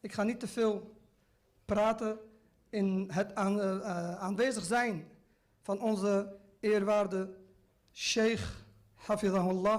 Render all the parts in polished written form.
Ik ga niet te veel praten in het aanwezig zijn van onze eerwaarde Sheikh Hafidhahullah.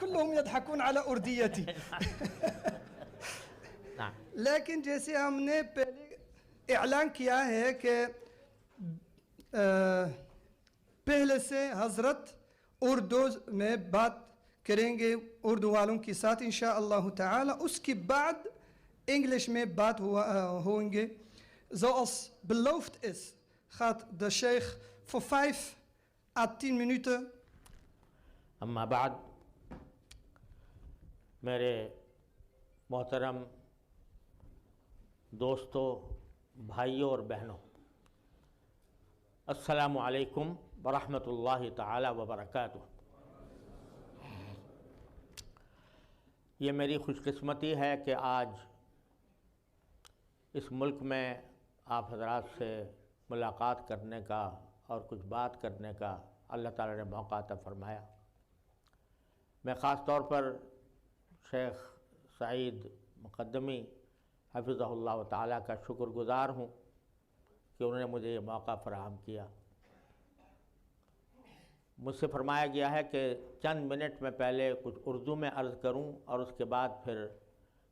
كلهم يضحكون على أرديتي لیکن جیسے ہم نے پہلے اعلان کیا ہے کہ پہلے سے حضرت اردو میں بات کریں گے اردو والوں کے ساتھ انشاءاللہ تعالی. اس کے بعد English mee baat horen. Zoals beloofd is, gaat de sheikh voor 5 à 10 minuten. اما بعد میرے محترم دوستوں، بھائیوں اور بہنوں، السلام علیکم ورحمۃ اللہ تعالی وبرکاتہ. یہ میری خوش قسمتی ہے کہ آج اس ملک میں آپ حضرات سے ملاقات کرنے کا اور کچھ بات کرنے کا اللہ تعالی نے موقع عطا فرمایا. میں خاص طور پر شیخ سعید مقدمی حفظہ اللہ تعالیٰ کا شکر گزار ہوں کہ انہوں نے مجھے یہ موقع فراہم کیا. مجھ سے فرمایا گیا ہے کہ چند منٹ میں پہلے کچھ اردو میں عرض کروں اور اس کے بعد پھر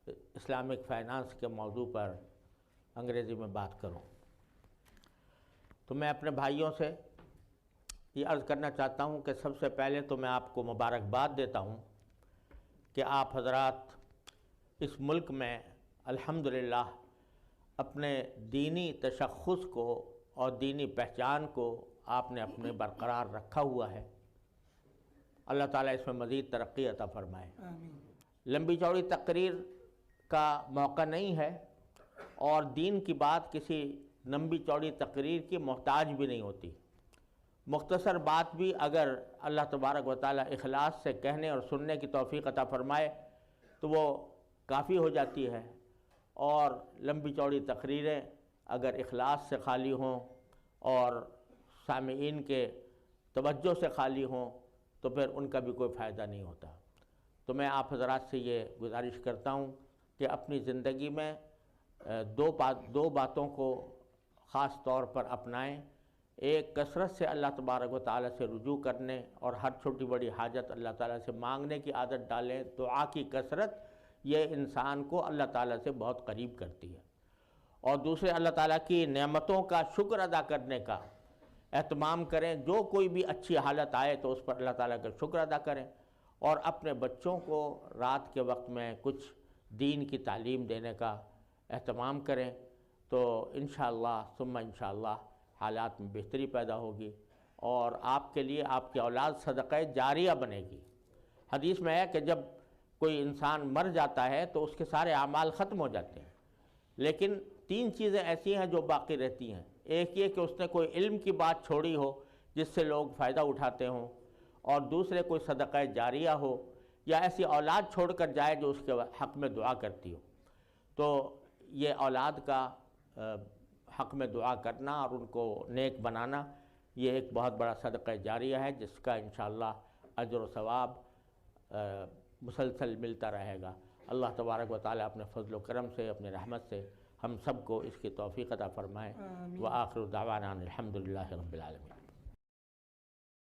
اسلامک فائنانس کے موضوع پر انگریزی میں بات کروں. تو میں اپنے بھائیوں سے یہ عرض کرنا چاہتا ہوں کہ سب سے پہلے تو میں آپ کو مبارکباد دیتا ہوں کہ آپ حضرات اس ملک میں الحمدللہ اپنے دینی تشخص کو اور دینی پہچان کو آپ نے اپنے برقرار رکھا ہوا ہے. اللہ تعالیٰ اس میں مزید ترقی عطا فرمائے. لمبی چوڑی تقریر کا موقع نہیں ہے اور دین کی بات کسی لمبی چوڑی تقریر کی محتاج بھی نہیں ہوتی. مختصر بات بھی اگر اللہ تبارک و تعالیٰ اخلاص سے کہنے اور سننے کی توفیق عطا فرمائے تو وہ کافی ہو جاتی ہے، اور لمبی چوڑی تقریریں اگر اخلاص سے خالی ہوں اور سامعین کے توجہ سے خالی ہوں تو پھر ان کا بھی کوئی فائدہ نہیں ہوتا. تو میں آپ حضرات سے یہ گزارش کرتا ہوں کہ اپنی زندگی میں دو باتوں کو خاص طور پر اپنائیں. ایک، کثرت سے اللہ تبارک و تعالیٰ سے رجوع کرنے اور ہر چھوٹی بڑی حاجت اللہ تعالیٰ سے مانگنے کی عادت ڈالیں. دعا کی کثرت یہ انسان کو اللہ تعالیٰ سے بہت قریب کرتی ہے. اور دوسرے، اللہ تعالیٰ کی نعمتوں کا شکر ادا کرنے کا اہتمام کریں. جو کوئی بھی اچھی حالت آئے تو اس پر اللہ تعالیٰ کا شکر ادا کریں، اور اپنے بچوں کو رات کے وقت میں کچھ دین کی تعلیم دینے کا اہتمام کریں. تو انشاءاللہ ثم انشاءاللہ حالات میں بہتری پیدا ہوگی اور آپ کے لیے آپ کی اولاد صدقہ جاریہ بنے گی. حدیث میں ہے کہ جب کوئی انسان مر جاتا ہے تو اس کے سارے اعمال ختم ہو جاتے ہیں، لیکن 3 چیزیں ایسی ہیں جو باقی رہتی ہیں. ایک یہ کہ اس نے کوئی علم کی بات چھوڑی ہو جس سے لوگ فائدہ اٹھاتے ہوں، اور دوسرے کوئی صدقہ جاریہ ہو یا ایسی اولاد چھوڑ کر جائے جو اس کے حق میں دعا کرتی ہو. تو یہ اولاد کا حق میں دعا کرنا اور ان کو نیک بنانا یہ ایک بہت بڑا صدقہ جاریہ ہے جس کا انشاءاللہ اجر و ثواب مسلسل ملتا رہے گا. اللہ تبارک و تعالیٰ اپنے فضل و کرم سے، اپنے رحمت سے ہم سب کو اس کی توفیق عطا فرمائے. وآخر دعوانا الحمدللہ رب العالمین.